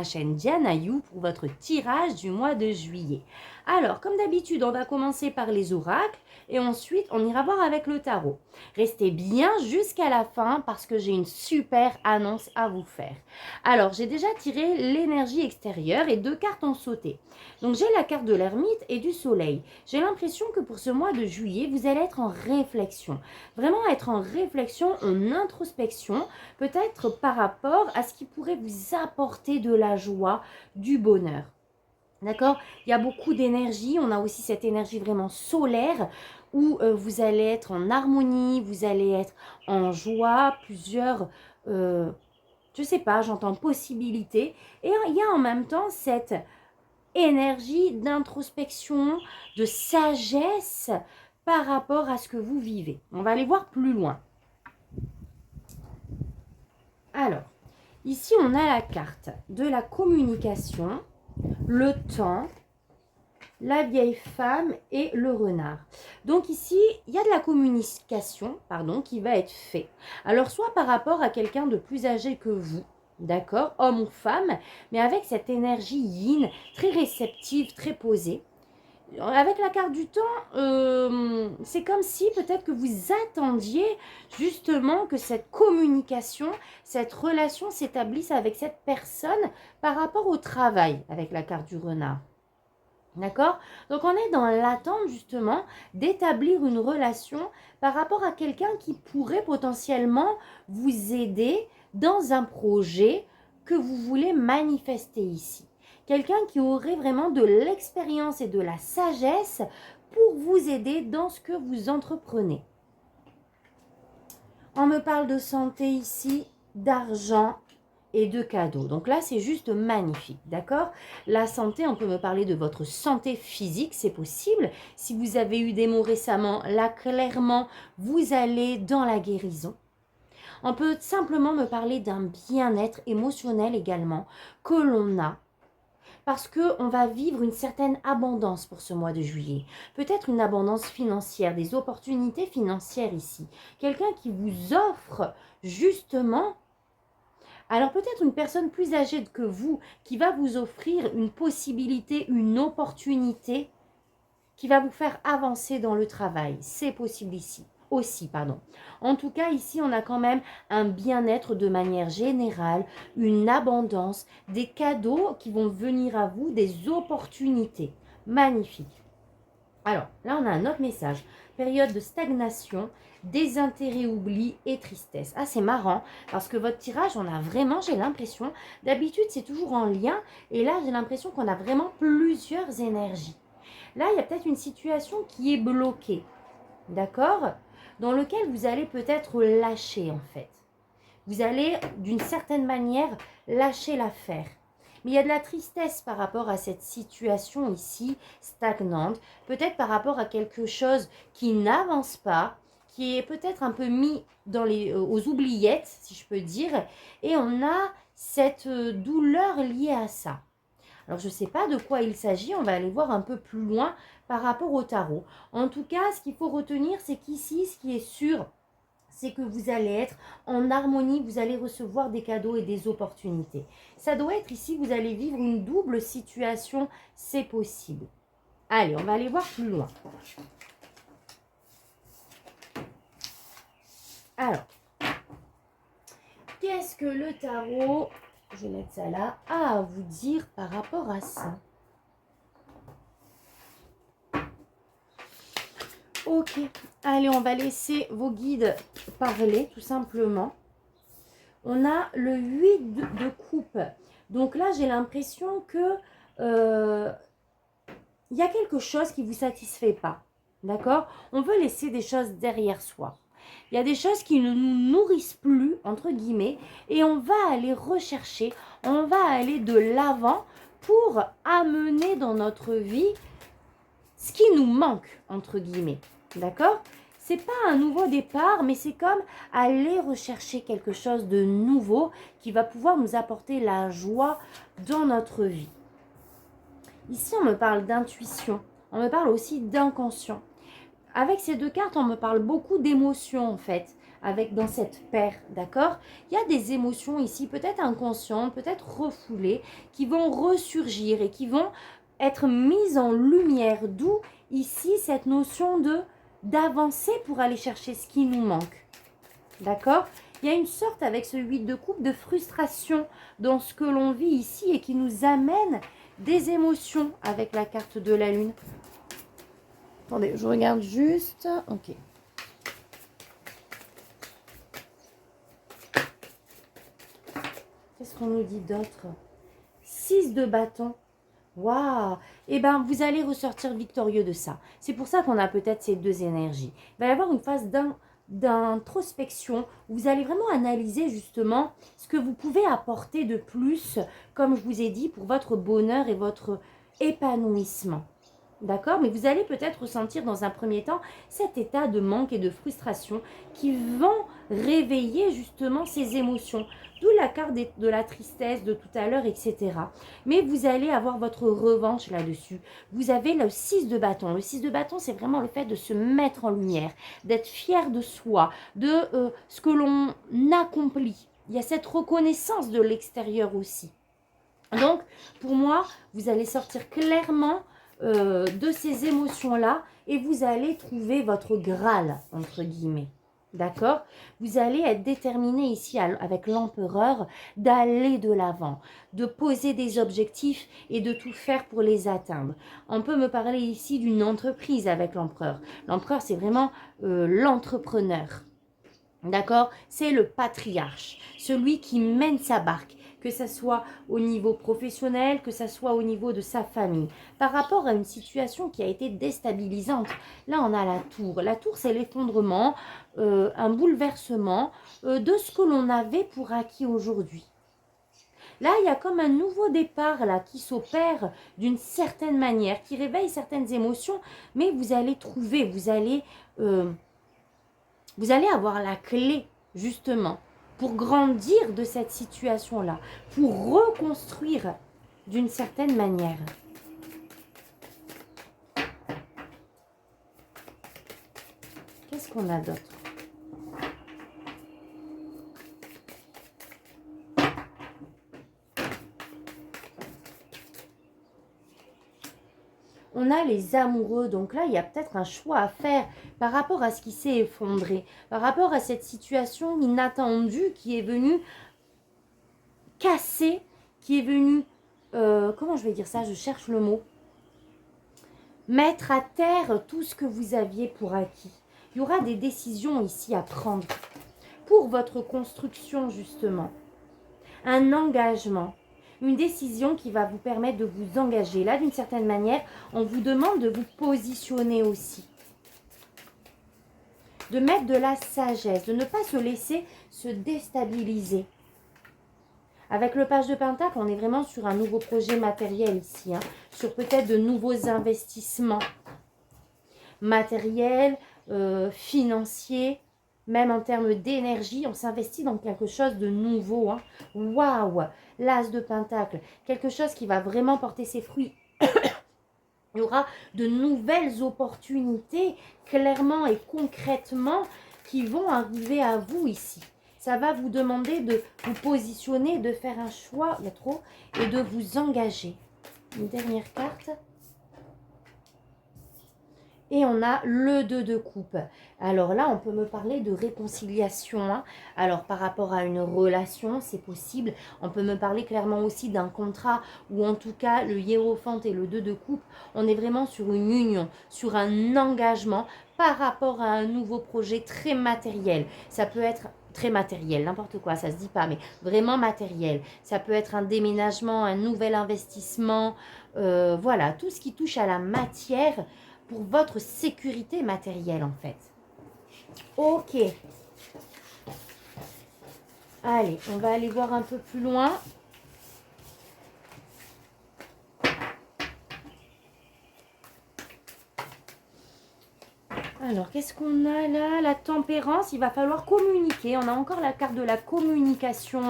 chaîne Diana You pour votre tirage du mois de juillet. Alors, comme d'habitude, on va commencer par les oracles et ensuite on ira voir avec le tarot. Restez bien jusqu'à la fin parce que j'ai une super annonce à vous faire. Alors, j'ai déjà tiré l'énergie extérieure et 2 cartes ont sauté. Donc, j'ai la carte de l'ermite et du soleil. J'ai l'impression que pour ce mois de juillet, vous allez être en réflexion. Vraiment être en réflexion, en introspection, peut-être par rapport à ce qui pourrait vous apporter de la joie, du bonheur. D'accord? Il y a beaucoup d'énergie. On a aussi cette énergie vraiment solaire où vous allez être en harmonie, vous allez être en joie, plusieurs, je sais pas, j'entends possibilités. Et il y a en même temps cette énergie d'introspection, de sagesse par rapport à ce que vous vivez. On va aller voir plus loin. Alors, ici on a la carte de la communication, le temps, la vieille femme et le renard. Donc ici, il y a de la communication, qui va être fait. Alors soit par rapport à quelqu'un de plus âgé que vous, d'accord, homme ou femme, mais avec cette énergie yin, très réceptive, très posée. Avec la carte du temps, c'est comme si peut-être que vous attendiez justement que cette communication, cette relation s'établisse avec cette personne par rapport au travail avec la carte du renard. D'accord? Donc on est dans l'attente justement d'établir une relation par rapport à quelqu'un qui pourrait potentiellement vous aider dans un projet que vous voulez manifester ici. Quelqu'un qui aurait vraiment de l'expérience et de la sagesse pour vous aider dans ce que vous entreprenez. On me parle de santé ici, d'argent et de cadeaux. Donc là, c'est juste magnifique, d'accord? La santé, on peut me parler de votre santé physique, c'est possible. Si vous avez eu des maux récemment, là, clairement, vous allez dans la guérison. On peut simplement me parler d'un bien-être émotionnel également que l'on a. Parce qu'on va vivre une certaine abondance pour ce mois de juillet. Peut-être une abondance financière, des opportunités financières ici. Quelqu'un qui vous offre justement, alors peut-être une personne plus âgée que vous, qui va vous offrir une possibilité, une opportunité qui va vous faire avancer dans le travail. C'est possible ici. Aussi, pardon. En tout cas, ici, on a quand même un bien-être de manière générale, une abondance, des cadeaux qui vont venir à vous, des opportunités. Magnifique. Alors, là, on a un autre message. Période de stagnation, désintérêt, oubli et tristesse. Ah, c'est marrant, parce que votre tirage, on a vraiment, j'ai l'impression, d'habitude, c'est toujours en lien, et là, j'ai l'impression qu'on a vraiment plusieurs énergies. Là, il y a peut-être une situation qui est bloquée, d'accord? Dans lequel vous allez peut-être lâcher en fait. Vous allez d'une certaine manière lâcher l'affaire. Mais il y a de la tristesse par rapport à cette situation ici stagnante, peut-être par rapport à quelque chose qui n'avance pas, qui est peut-être un peu mis aux oubliettes, si je peux dire, et on a cette douleur liée à ça. Alors, je ne sais pas de quoi il s'agit, on va aller voir un peu plus loin par rapport au tarot. En tout cas, ce qu'il faut retenir, c'est qu'ici, ce qui est sûr, c'est que vous allez être en harmonie, vous allez recevoir des cadeaux et des opportunités. Ça doit être ici, vous allez vivre une double situation, c'est possible. Allez, on va aller voir plus loin. Alors, qu'est-ce que le tarot, je vais mettre ça là, a à vous dire par rapport à ça? Ok, allez, on va laisser vos guides parler tout simplement. On a le 8 de coupe. Donc là, j'ai l'impression que y a quelque chose qui ne vous satisfait pas. D'accord? On veut laisser des choses derrière soi. Il y a des choses qui ne nous nourrissent plus, entre guillemets, et on va aller rechercher, on va aller de l'avant pour amener dans notre vie ce qui nous manque, entre guillemets. D'accord? C'est pas un nouveau départ, mais c'est comme aller rechercher quelque chose de nouveau qui va pouvoir nous apporter la joie dans notre vie. Ici, on me parle d'intuition, on me parle aussi d'inconscient. Avec ces deux cartes, on me parle beaucoup d'émotions en fait. dans cette paire, d'accord? Il y a des émotions ici, peut-être inconscientes, peut-être refoulées, qui vont ressurgir et qui vont être mises en lumière, d'où ici cette notion d'avancer pour aller chercher ce qui nous manque, d'accord? Il y a une sorte, avec ce 8 de coupe, de frustration dans ce que l'on vit ici et qui nous amène des émotions avec la carte de la lune. Attendez, je regarde juste. Ok. Qu'est-ce qu'on nous dit d'autre? 6 de bâton. Waouh! Eh bien, vous allez ressortir victorieux de ça. C'est pour ça qu'on a peut-être ces deux énergies. Il va y avoir une phase d'introspection où vous allez vraiment analyser justement ce que vous pouvez apporter de plus, comme je vous ai dit, pour votre bonheur et votre épanouissement. D'accord? Mais vous allez peut-être ressentir dans un premier temps cet état de manque et de frustration qui vont réveiller justement ces émotions. D'où la carte de la tristesse de tout à l'heure, etc. Mais vous allez avoir votre revanche là-dessus. Vous avez le 6 de bâton. Le 6 de bâton, c'est vraiment le fait de se mettre en lumière, d'être fier de soi, de ce que l'on accomplit. Il y a cette reconnaissance de l'extérieur aussi. Donc, pour moi, vous allez sortir clairement de ces émotions-là et vous allez trouver votre Graal, entre guillemets. D'accord? Vous allez être déterminé ici avec l'empereur d'aller de l'avant, de poser des objectifs et de tout faire pour les atteindre. On peut me parler ici d'une entreprise avec l'empereur. L'empereur, c'est vraiment l'entrepreneur. D'accord? C'est le patriarche, celui qui mène sa barque, que ce soit au niveau professionnel, que ce soit au niveau de sa famille. Par rapport à une situation qui a été déstabilisante, là on a la tour. La tour, c'est l'effondrement, un bouleversement de ce que l'on avait pour acquis aujourd'hui. Là, il y a comme un nouveau départ là qui s'opère d'une certaine manière, qui réveille certaines émotions, mais vous allez trouver, vous allez avoir la clé, justement, pour grandir de cette situation-là, pour reconstruire d'une certaine manière. Qu'est-ce qu'on a d'autre? On a les amoureux, donc là, il y a peut-être un choix à faire par rapport à ce qui s'est effondré, par rapport à cette situation inattendue qui est venue casser, qui est venue, comment je vais dire ça, je cherche le mot, mettre à terre tout ce que vous aviez pour acquis. Il y aura des décisions ici à prendre pour votre construction, justement. Un engagement. Une décision qui va vous permettre de vous engager. Là, d'une certaine manière, on vous demande de vous positionner aussi. De mettre de la sagesse, de ne pas se laisser se déstabiliser. Avec le page de Pentacle, on est vraiment sur un nouveau projet matériel ici. Sur peut-être de nouveaux investissements matériels, financiers. Même en termes d'énergie, on s'investit dans quelque chose de nouveau. Waouh! L'as de Pentacle, quelque chose qui va vraiment porter ses fruits. Il y aura de nouvelles opportunités, clairement et concrètement, qui vont arriver à vous ici. Ça va vous demander de vous positionner, de faire un choix, il y a trop, et de vous engager. Une dernière carte. Et on a le 2 de coupe. Alors là, on peut me parler de réconciliation. Alors par rapport à une relation, c'est possible. On peut me parler clairement aussi d'un contrat ou en tout cas le hiérophant et le 2 de coupe. On est vraiment sur une union, sur un engagement par rapport à un nouveau projet très matériel. Ça peut être très matériel, n'importe quoi, ça se dit pas, mais vraiment matériel. Ça peut être un déménagement, un nouvel investissement. Voilà, tout ce qui touche à la matière pour votre sécurité matérielle en fait. Ok. Allez, on va aller voir un peu plus loin. Alors, qu'est-ce qu'on a là? La tempérance, il va falloir communiquer. On a encore la carte de la communication.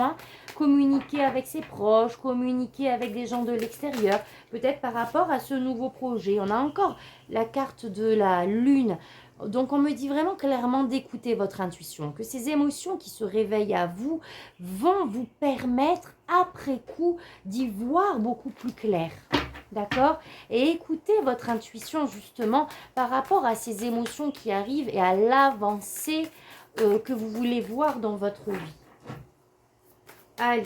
Communiquer avec ses proches, communiquer avec des gens de l'extérieur, peut-être par rapport à ce nouveau projet. On a encore la carte de la lune, Donc, on me dit vraiment clairement d'écouter votre intuition, que ces émotions qui se réveillent à vous vont vous permettre, après coup, d'y voir beaucoup plus clair. D'accord? Et écoutez votre intuition, justement, par rapport à ces émotions qui arrivent et à l'avancée que vous voulez voir dans votre vie. Allez.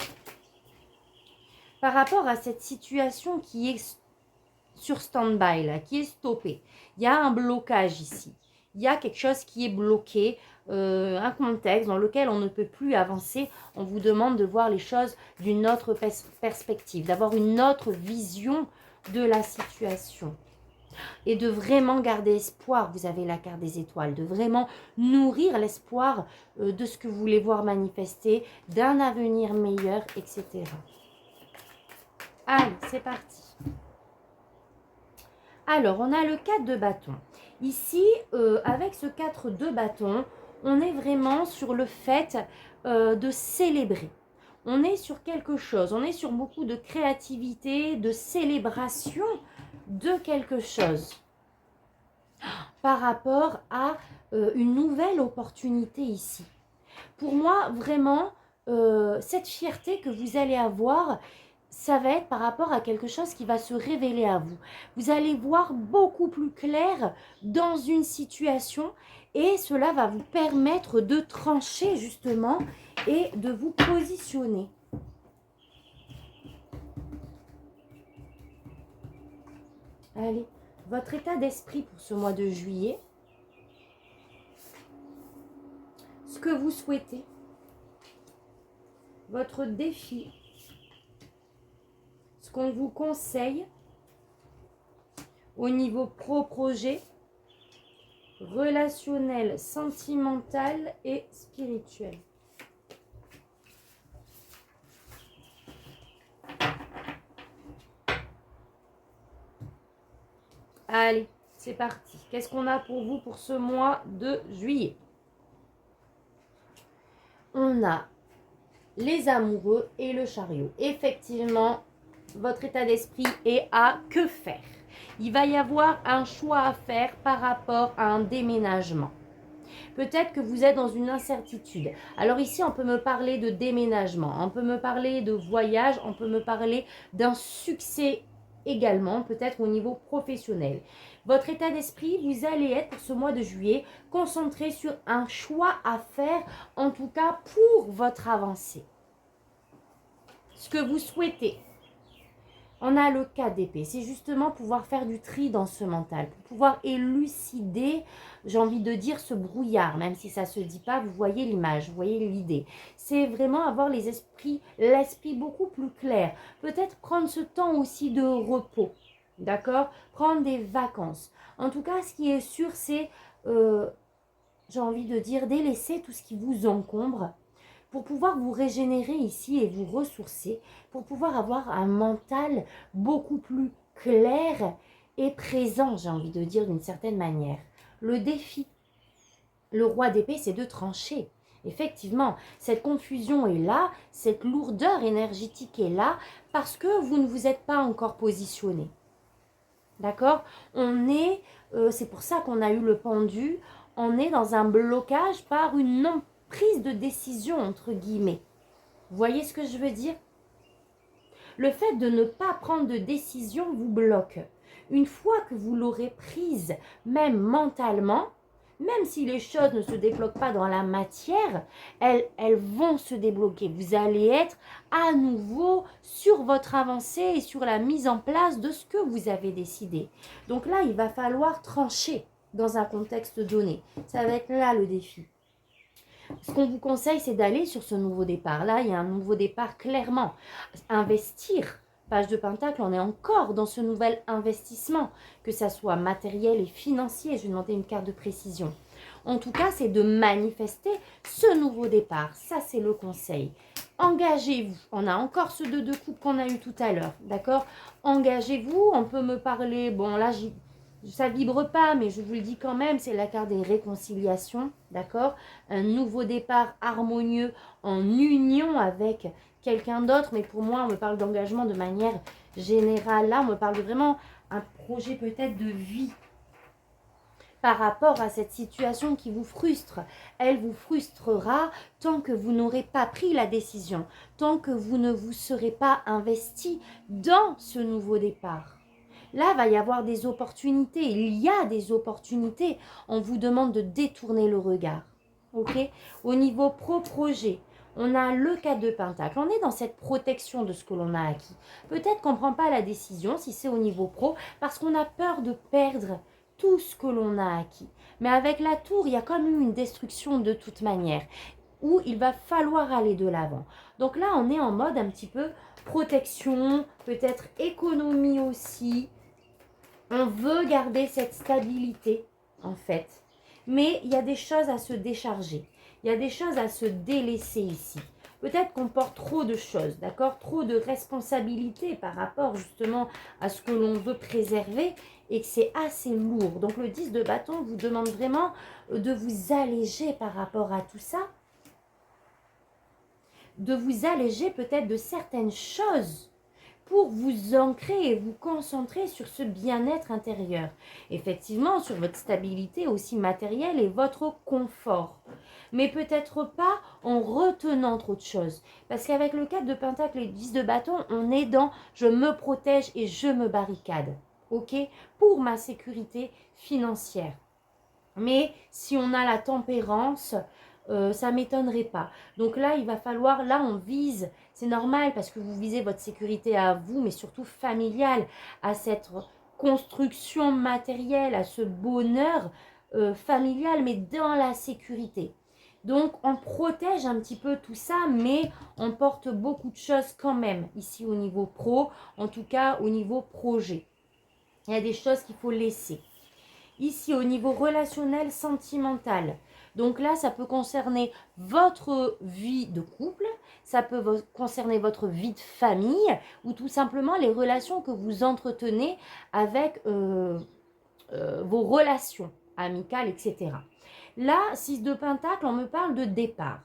Par rapport à cette situation qui est sur stand-by, là, qui est stoppée, il y a un blocage ici. Il y a quelque chose qui est bloqué, un contexte dans lequel on ne peut plus avancer. On vous demande de voir les choses d'une autre perspective, d'avoir une autre vision de la situation. Et de vraiment garder espoir, vous avez la carte des étoiles, de vraiment nourrir l'espoir de ce que vous voulez voir manifester, d'un avenir meilleur, etc. Allez, c'est parti. Alors, on a le 4 de bâton. Ici, avec ce 4 de bâton, on est vraiment sur le fait de célébrer. On est sur quelque chose, on est sur beaucoup de créativité, de célébration de quelque chose par rapport à une nouvelle opportunité ici. Pour moi, vraiment, cette fierté que vous allez avoir, ça va être par rapport à quelque chose qui va se révéler à vous. Vous allez voir beaucoup plus clair dans une situation et cela va vous permettre de trancher justement et de vous positionner. Allez, votre état d'esprit pour ce mois de juillet, ce que vous souhaitez, votre défi, ce qu'on vous conseille au niveau pro-projet, relationnel, sentimental et spirituel. Allez, c'est parti. Qu'est-ce qu'on a pour vous pour ce mois de juillet? On a les amoureux et le chariot. Effectivement, votre état d'esprit est à que faire. Il va y avoir un choix à faire par rapport à un déménagement. Peut-être que vous êtes dans une incertitude. Alors ici, on peut me parler de déménagement, on peut me parler de voyage, on peut me parler d'un succès également, peut-être au niveau professionnel. Votre état d'esprit, vous allez être pour ce mois de juillet concentré sur un choix à faire, en tout cas pour votre avancée. Ce que vous souhaitez. On a le 4 d'épée, c'est justement pouvoir faire du tri dans ce mental, pour pouvoir élucider, j'ai envie de dire, ce brouillard, même si ça ne se dit pas, vous voyez l'image, vous voyez l'idée. C'est vraiment avoir l'esprit beaucoup plus clair. Peut-être prendre ce temps aussi de repos, d'accord? Prendre des vacances. En tout cas, ce qui est sûr, c'est, j'ai envie de dire, délaisser tout ce qui vous encombre, pour pouvoir vous régénérer ici et vous ressourcer, pour pouvoir avoir un mental beaucoup plus clair et présent, j'ai envie de dire d'une certaine manière. Le défi, le roi d'épée, c'est de trancher. Effectivement, cette confusion est là, cette lourdeur énergétique est là, parce que vous ne vous êtes pas encore positionné. D'accord? C'est pour ça qu'on a eu le pendu, on est dans un blocage par une non prise de décision, entre guillemets. Vous voyez ce que je veux dire? Le fait de ne pas prendre de décision vous bloque. Une fois que vous l'aurez prise, même mentalement, même si les choses ne se débloquent pas dans la matière, elles vont se débloquer. Vous allez être à nouveau sur votre avancée et sur la mise en place de ce que vous avez décidé. Donc là, il va falloir trancher dans un contexte donné. Ça va être là le défi. Ce qu'on vous conseille, c'est d'aller sur ce nouveau départ. Là, il y a un nouveau départ clairement. Investir. Page de Pentacle, on est encore dans ce nouvel investissement, que ça soit matériel et financier. Je vais demander une carte de précision. En tout cas, c'est de manifester ce nouveau départ. Ça, c'est le conseil. Engagez-vous. On a encore ce 2 de coupe qu'on a eu tout à l'heure. D'accord? Engagez-vous. On peut me parler. Bon, là, ça vibre pas, mais je vous le dis quand même, c'est la carte des réconciliations, d'accord? Un nouveau départ harmonieux en union avec quelqu'un d'autre, mais pour moi, on me parle d'engagement de manière générale. Là, on me parle de vraiment un projet peut-être de vie. par rapport à cette situation qui vous frustre. Elle vous frustrera tant que vous n'aurez pas pris la décision, tant que vous ne vous serez pas investi dans ce nouveau départ. Là, va y avoir des opportunités. Il y a des opportunités. On vous demande de détourner le regard. Ok? Au niveau pro-projet, on a le 4 de Pentacle. On est dans cette protection de ce que l'on a acquis. Peut-être qu'on ne prend pas la décision, si c'est au niveau pro, parce qu'on a peur de perdre tout ce que l'on a acquis. Mais avec la tour, il y a quand même une destruction de toute manière, où il va falloir aller de l'avant. Donc là, on est en mode un petit peu protection, peut-être économie aussi. On veut garder cette stabilité, en fait. Mais il y a des choses à se décharger. Il y a des choses à se délaisser ici. Peut-être qu'on porte trop de choses, d'accord? Trop de responsabilités par rapport justement à ce que l'on veut préserver et que c'est assez lourd. Donc le 10 de bâton vous demande vraiment de vous alléger par rapport à tout ça. De vous alléger peut-être de certaines choses pour vous ancrer et vous concentrer sur ce bien-être intérieur. Effectivement, sur votre stabilité aussi matérielle et votre confort. Mais peut-être pas en retenant trop de choses. Parce qu'avec le 4 de Pentacle et le 10 de bâton, on est dans « je me protège et je me barricade ». Ok? Pour ma sécurité financière. Mais si on a la tempérance, ça ne m'étonnerait pas. Donc là, il va falloir, là on vise, c'est normal parce que vous visez votre sécurité à vous, mais surtout familiale, à cette construction matérielle, à ce bonheur familial, mais dans la sécurité. Donc on protège un petit peu tout ça, mais on porte beaucoup de choses quand même, ici au niveau pro, en tout cas au niveau projet. Il y a des choses qu'il faut laisser. Ici, au niveau relationnel, sentimental. Donc là, ça peut concerner votre vie de couple, ça peut concerner votre vie de famille ou tout simplement les relations que vous entretenez avec vos relations amicales, etc. Là, 6 de Pentacle, on me parle de départ.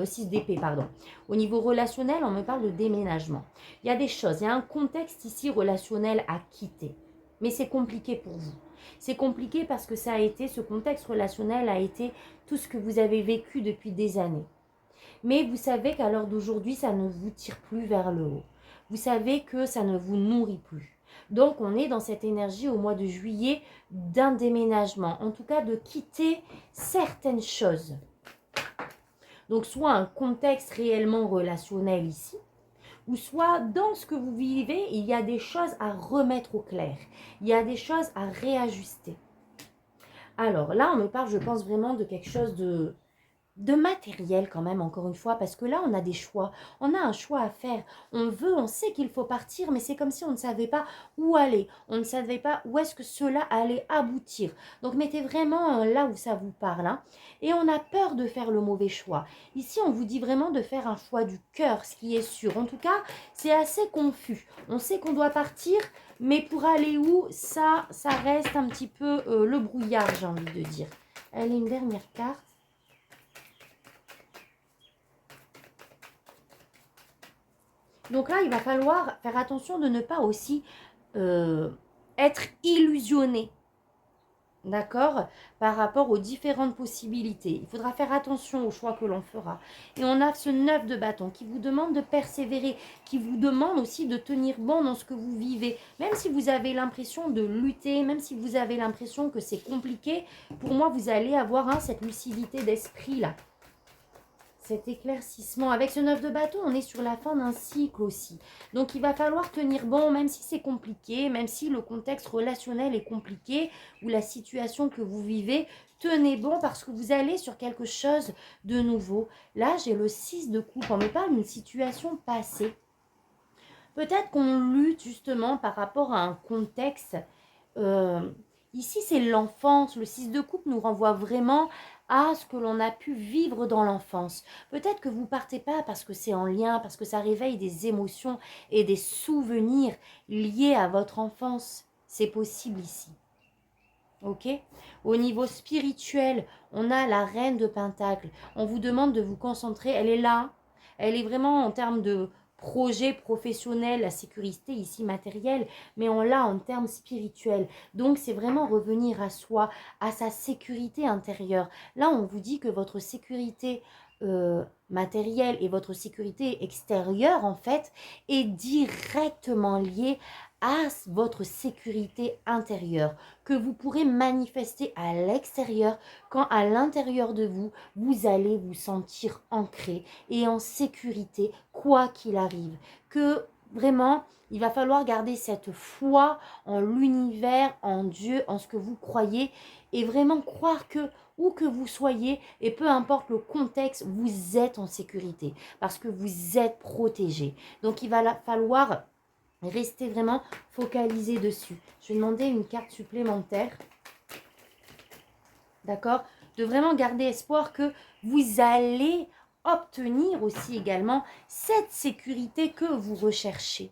6 d'épée, pardon. Au niveau relationnel, on me parle de déménagement. Il y a des choses, il y a un contexte ici relationnel à quitter. Mais c'est compliqué pour vous. C'est compliqué parce que ça a été, ce contexte relationnel a été tout ce que vous avez vécu depuis des années. Mais vous savez qu'à l'heure d'aujourd'hui, ça ne vous tire plus vers le haut. Vous savez que ça ne vous nourrit plus. Donc, on est dans cette énergie au mois de juillet d'un déménagement. En tout cas, de quitter certaines choses. Donc, soit un contexte réellement relationnel ici, ou soit dans ce que vous vivez, il y a des choses à remettre au clair. Il y a des choses à réajuster. Alors là, on me parle, je pense vraiment de quelque chose de matériel quand même, encore une fois, parce que là, on a des choix. On a un choix à faire. On sait qu'il faut partir, mais c'est comme si on ne savait pas où aller. On ne savait pas où est-ce que cela allait aboutir. Donc, mettez vraiment là où ça vous parle. Hein. Et on a peur de faire le mauvais choix. Ici, on vous dit vraiment de faire un choix du cœur, ce qui est sûr. En tout cas, c'est assez confus. On sait qu'on doit partir, mais pour aller où, ça reste un petit peu le brouillard, j'ai envie de dire. Elle est une dernière carte. Donc là, il va falloir faire attention de ne pas aussi être illusionné, d'accord, par rapport aux différentes possibilités. Il faudra faire attention aux choix que l'on fera. Et on a ce 9 de bâton qui vous demande de persévérer, qui vous demande aussi de tenir bon dans ce que vous vivez. Même si vous avez l'impression de lutter, même si vous avez l'impression que c'est compliqué, pour moi, vous allez avoir cette lucidité d'esprit-là. Cet éclaircissement. Avec ce 9 de bâton, on est sur la fin d'un cycle aussi. Donc, il va falloir tenir bon, même si c'est compliqué, même si le contexte relationnel est compliqué ou la situation que vous vivez, tenez bon parce que vous allez sur quelque chose de nouveau. Là, j'ai le 6 de coupe. On me parle d'une situation passée. Peut-être qu'on lutte justement par rapport à un contexte. Ici, c'est l'enfance. Le 6 de coupe nous renvoie vraiment à ce que l'on a pu vivre dans l'enfance. Peut-être que vous partez pas parce que c'est en lien, parce que ça réveille des émotions et des souvenirs liés à votre enfance. C'est possible ici. Ok? Au niveau spirituel, on a la reine de Pentacle. On vous demande de vous concentrer. Elle est là. Elle est vraiment en termes de projet professionnel, la sécurité ici matérielle, mais on l'a en termes spirituels. Donc, c'est vraiment revenir à soi, à sa sécurité intérieure. Là, on vous dit que votre sécurité matérielle et votre sécurité extérieure, en fait, est directement liée à votre sécurité intérieure, que vous pourrez manifester à l'extérieur quand à l'intérieur de vous, vous allez vous sentir ancré et en sécurité, quoi qu'il arrive. Que vraiment, il va falloir garder cette foi en l'univers, en Dieu, en ce que vous croyez et vraiment croire que où que vous soyez et peu importe le contexte, vous êtes en sécurité parce que vous êtes protégé. Donc il va falloir rester vraiment focalisé dessus. Je vais demander une carte supplémentaire. D'accord? De vraiment garder espoir que vous allez obtenir aussi également cette sécurité que vous recherchez.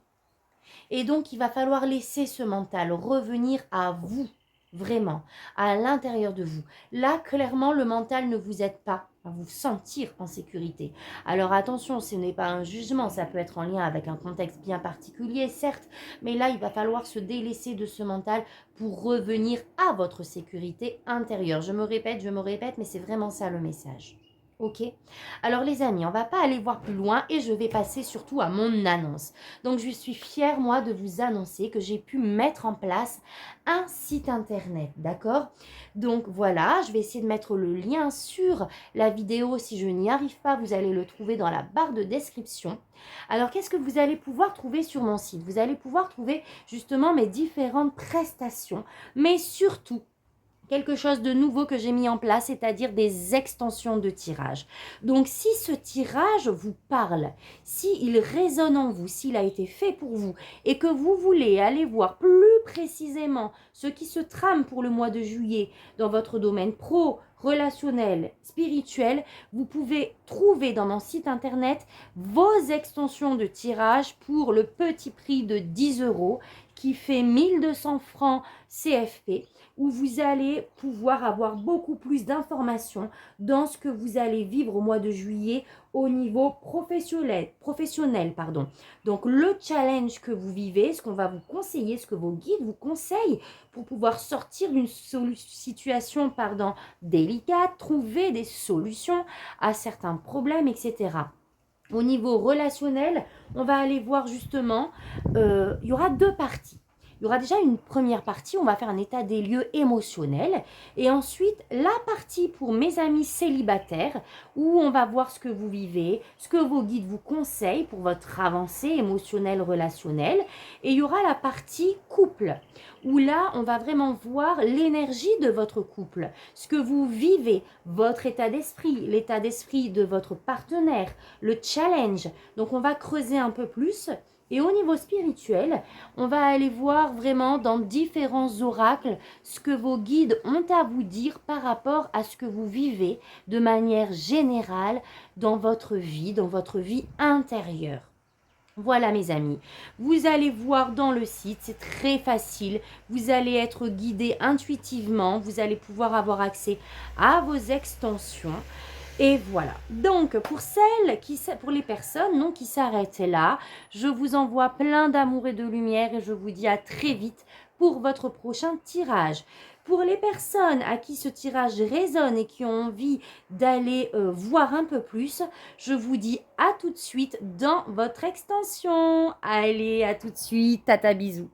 Et donc, il va falloir laisser ce mental revenir à vous, vraiment, à l'intérieur de vous. Là, clairement, le mental ne vous aide pas à vous sentir en sécurité. Alors attention, ce n'est pas un jugement, ça peut être en lien avec un contexte bien particulier, certes, mais là, il va falloir se délaisser de ce mental pour revenir à votre sécurité intérieure. Je me répète, mais c'est vraiment ça le message. Ok? Alors les amis, on va pas aller voir plus loin et je vais passer surtout à mon annonce. Donc je suis fière moi de vous annoncer que j'ai pu mettre en place un site internet, d'accord? Donc voilà, je vais essayer de mettre le lien sur la vidéo. Si je n'y arrive pas, vous allez le trouver dans la barre de description. Alors qu'est-ce que vous allez pouvoir trouver sur mon site? Vous allez pouvoir trouver justement mes différentes prestations, mais surtout quelque chose de nouveau que j'ai mis en place, c'est-à-dire des extensions de tirage. Donc, si ce tirage vous parle, s'il résonne en vous, s'il a été fait pour vous et que vous voulez aller voir plus précisément ce qui se trame pour le mois de juillet dans votre domaine pro, relationnel, spirituel, vous pouvez trouver dans mon site internet vos extensions de tirage pour le petit prix de 10 € qui fait 1200 francs CFP, où vous allez pouvoir avoir beaucoup plus d'informations dans ce que vous allez vivre au mois de juillet au niveau professionnel. Donc le challenge que vous vivez, ce qu'on va vous conseiller, ce que vos guides vous conseillent pour pouvoir sortir d'une situation délicate, trouver des solutions à certains problèmes, etc. Au niveau relationnel, on va aller voir justement, il y aura deux parties. Il y aura déjà une première partie, on va faire un état des lieux émotionnel. Et ensuite, la partie pour mes amis célibataires, où on va voir ce que vous vivez, ce que vos guides vous conseillent pour votre avancée émotionnelle, relationnelle. Et il y aura la partie couple, où là, on va vraiment voir l'énergie de votre couple, ce que vous vivez, votre état d'esprit, l'état d'esprit de votre partenaire, le challenge. Donc, on va creuser un peu plus. Et au niveau spirituel, on va aller voir vraiment dans différents oracles ce que vos guides ont à vous dire par rapport à ce que vous vivez de manière générale dans votre vie intérieure. Voilà mes amis, vous allez voir dans le site, c'est très facile, vous allez être guidé intuitivement, vous allez pouvoir avoir accès à vos extensions. Et voilà, donc pour les personnes qui s'arrêtent là, je vous envoie plein d'amour et de lumière et je vous dis à très vite pour votre prochain tirage. Pour les personnes à qui ce tirage résonne et qui ont envie d'aller voir un peu plus, je vous dis à tout de suite dans votre extension. Allez, à tout de suite, tata bisous.